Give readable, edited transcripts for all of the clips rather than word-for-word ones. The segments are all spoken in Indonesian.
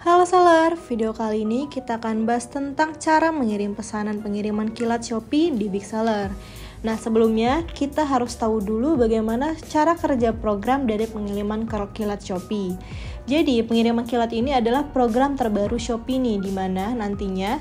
Halo seller, video kali ini kita akan bahas tentang cara mengirim pesanan pengiriman kilat Shopee di Big Seller. Nah, sebelumnya kita harus tahu dulu bagaimana cara kerja program dari pengiriman kilat Shopee. Jadi, pengiriman kilat ini adalah program terbaru Shopee nih, di mana nantinya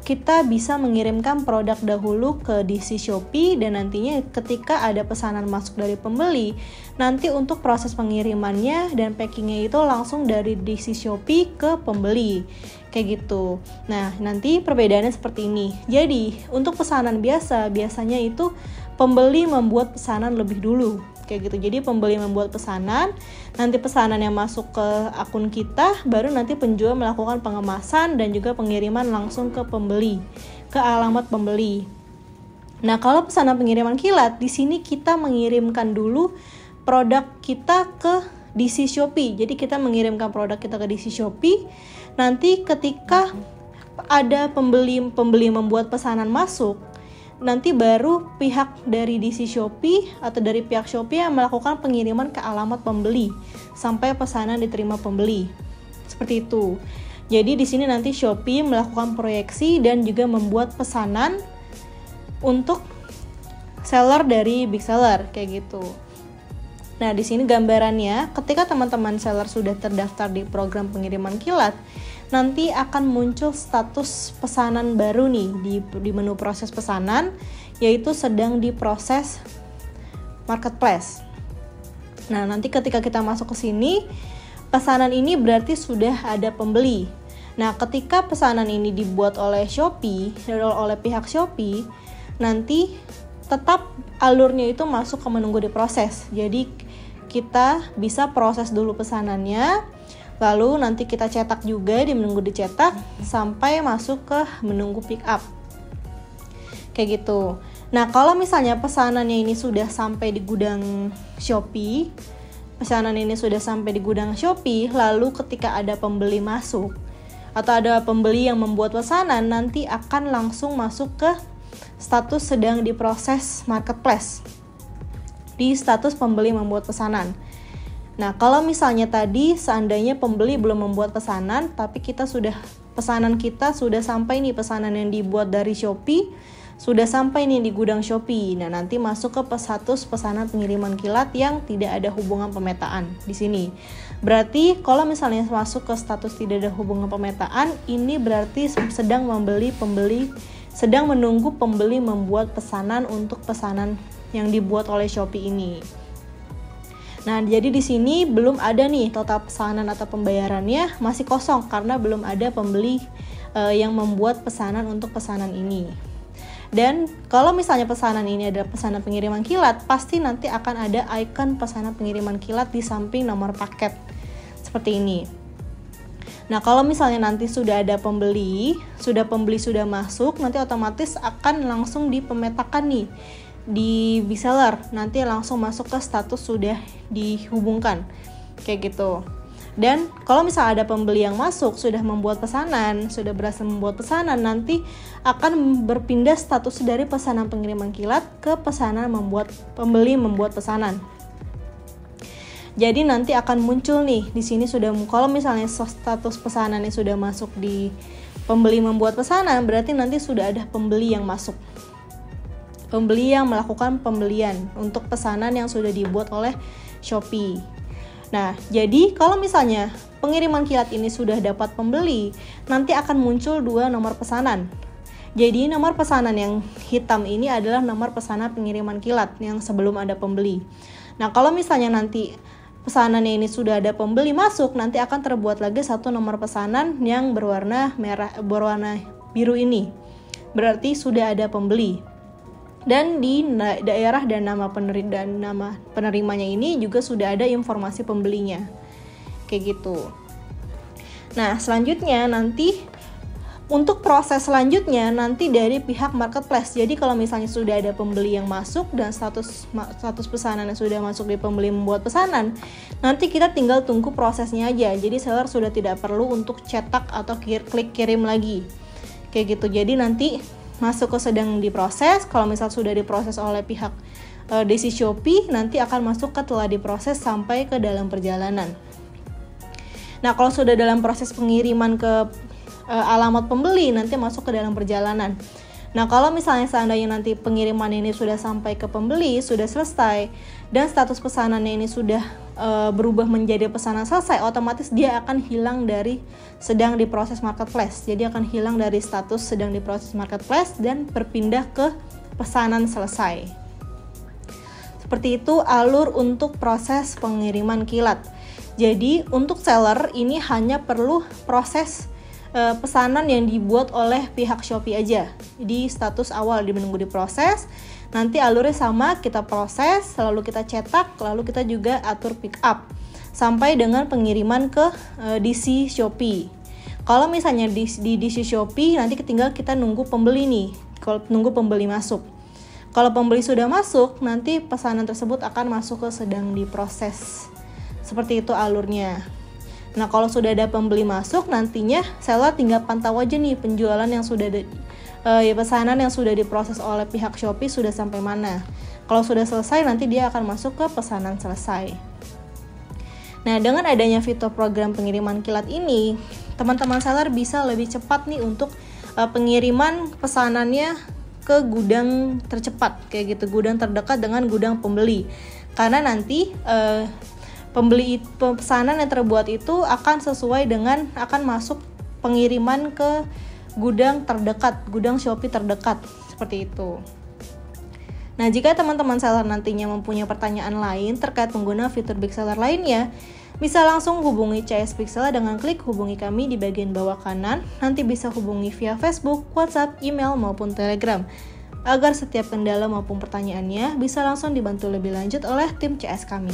kita bisa mengirimkan produk dahulu ke DC Shopee, dan nantinya ketika ada pesanan masuk dari pembeli, nanti untuk proses pengirimannya dan packingnya itu langsung dari DC Shopee ke pembeli, kayak gitu. Nah, nanti perbedaannya seperti ini. Jadi, untuk pesanan biasanya itu pembeli membuat pesanan lebih dulu, kayak gitu. Jadi pembeli membuat pesanan, nanti pesanan yang masuk ke akun kita, baru nanti penjual melakukan pengemasan dan juga pengiriman langsung ke pembeli, ke alamat pembeli. Nah, kalau pesanan pengiriman kilat, di sini kita mengirimkan dulu produk kita ke DC Shopee. Jadi kita mengirimkan produk kita ke DC Shopee. Nanti ketika ada pembeli membuat pesanan masuk, nanti baru pihak dari DC Shopee atau dari pihak Shopee yang melakukan pengiriman ke alamat pembeli sampai pesanan diterima pembeli. Seperti itu. Jadi di sini nanti Shopee melakukan proyeksi dan juga membuat pesanan untuk seller dari Big Seller, kayak gitu. Nah, di sini gambarannya, ketika teman-teman seller sudah terdaftar di program pengiriman kilat, nanti akan muncul status pesanan baru nih di menu proses pesanan, yaitu sedang diproses marketplace. Nah, nanti ketika kita masuk ke sini, pesanan ini berarti sudah ada pembeli. Nah, ketika pesanan ini dibuat oleh Shopee, oleh pihak Shopee, nanti tetap alurnya itu masuk ke menunggu diproses. Jadi kita bisa proses dulu pesanannya, lalu nanti kita cetak juga di menunggu dicetak sampai masuk ke menunggu pick up, kayak gitu. Nah, kalau misalnya pesanannya ini sudah sampai di gudang Shopee, lalu ketika ada pembeli masuk atau ada pembeli yang membuat pesanan, nanti akan langsung masuk ke status sedang diproses marketplace, di status pembeli membuat pesanan. Nah, kalau misalnya tadi seandainya pembeli belum membuat pesanan, tapi pesanan kita sudah sampai nih, pesanan yang dibuat dari Shopee sudah sampai nih di gudang Shopee. Nah, nanti masuk ke status pesanan pengiriman kilat yang tidak ada hubungan pemetaan di sini. Berarti kalau misalnya masuk ke status tidak ada hubungan pemetaan, ini berarti sedang menunggu pembeli membuat pesanan untuk pesanan yang dibuat oleh Shopee ini. Nah, jadi di sini belum ada nih total pesanan atau pembayarannya, masih kosong karena belum ada pembeli yang membuat pesanan untuk pesanan ini. Dan kalau misalnya pesanan ini adalah pesanan pengiriman kilat, pasti nanti akan ada icon pesanan pengiriman kilat di samping nomor paket seperti ini. Nah, kalau misalnya nanti sudah ada pembeli sudah masuk, nanti otomatis akan langsung dipemetakan nih di Big Seller, nanti langsung masuk ke status sudah dihubungkan, kayak gitu. Dan kalau misalnya ada pembeli yang masuk sudah berhasil membuat pesanan, nanti akan berpindah status dari pesanan pengiriman kilat ke pesanan pembeli membuat pesanan. Jadi nanti akan muncul nih di sini kalau misalnya status pesanannya sudah masuk di pembeli membuat pesanan, berarti nanti sudah ada pembeli yang masuk. Pembeli yang melakukan pembelian untuk pesanan yang sudah dibuat oleh Shopee. Nah, jadi kalau misalnya pengiriman kilat ini sudah dapat pembeli, nanti akan muncul 2 nomor pesanan. Jadi nomor pesanan yang hitam ini adalah nomor pesanan pengiriman kilat yang sebelum ada pembeli. Nah, kalau misalnya nanti pesanannya ini sudah ada pembeli masuk, nanti akan terbuat lagi satu nomor pesanan yang berwarna biru ini. Berarti sudah ada pembeli. Dan di daerah dan nama penerimanya ini juga sudah ada informasi pembelinya, kayak gitu. Nah, selanjutnya nanti untuk proses selanjutnya nanti dari pihak marketplace. Jadi kalau misalnya sudah ada pembeli yang masuk dan status pesanan yang sudah masuk di pembeli membuat pesanan, nanti kita tinggal tunggu prosesnya aja. Jadi seller sudah tidak perlu untuk cetak atau klik kirim lagi, kayak gitu. Jadi nanti masuk ke sedang diproses. Kalau misal sudah diproses oleh pihak DC Shopee, nanti akan masuk ke telah diproses sampai ke dalam perjalanan. Nah, kalau sudah dalam proses pengiriman ke alamat pembeli, nanti masuk ke dalam perjalanan. Nah, kalau misalnya seandainya nanti pengiriman ini sudah sampai ke pembeli, sudah selesai, dan status pesanannya ini sudah berubah menjadi pesanan selesai, otomatis dia akan hilang dari sedang diproses marketplace. Jadi akan hilang dari status sedang diproses marketplace dan berpindah ke pesanan selesai. Seperti itu alur untuk proses pengiriman kilat. Jadi untuk seller ini hanya perlu proses pesanan yang dibuat oleh pihak Shopee aja. Jadi status awal menunggu diproses, nanti alurnya sama, kita proses, lalu kita cetak, lalu kita juga atur pick up sampai dengan pengiriman ke DC Shopee. Kalau misalnya di DC Shopee nanti tinggal kita nunggu pembeli nih, kalau nunggu pembeli masuk. Kalau pembeli sudah masuk, nanti pesanan tersebut akan masuk ke sedang diproses. Seperti itu alurnya. Nah, kalau sudah ada pembeli masuk, nantinya seller tinggal pantau aja nih penjualan yang sudah pesanan yang sudah diproses oleh pihak Shopee sudah sampai mana. Kalau sudah selesai, nanti dia akan masuk ke pesanan selesai. Nah, dengan adanya fitur program pengiriman kilat ini, teman-teman seller bisa lebih cepat nih untuk pengiriman pesanannya ke gudang tercepat, kayak gitu, gudang terdekat dengan gudang pembeli. Karena nanti pesanan yang terbuat itu akan sesuai dengan akan masuk pengiriman ke gudang terdekat, gudang Shopee terdekat, seperti itu. Nah, jika teman-teman seller nantinya mempunyai pertanyaan lain terkait pengguna fitur Big Seller lainnya, bisa langsung hubungi CS Big Seller dengan klik hubungi kami di bagian bawah kanan. Nanti bisa hubungi via Facebook, WhatsApp, email maupun Telegram. Agar setiap kendala maupun pertanyaannya bisa langsung dibantu lebih lanjut oleh tim CS kami.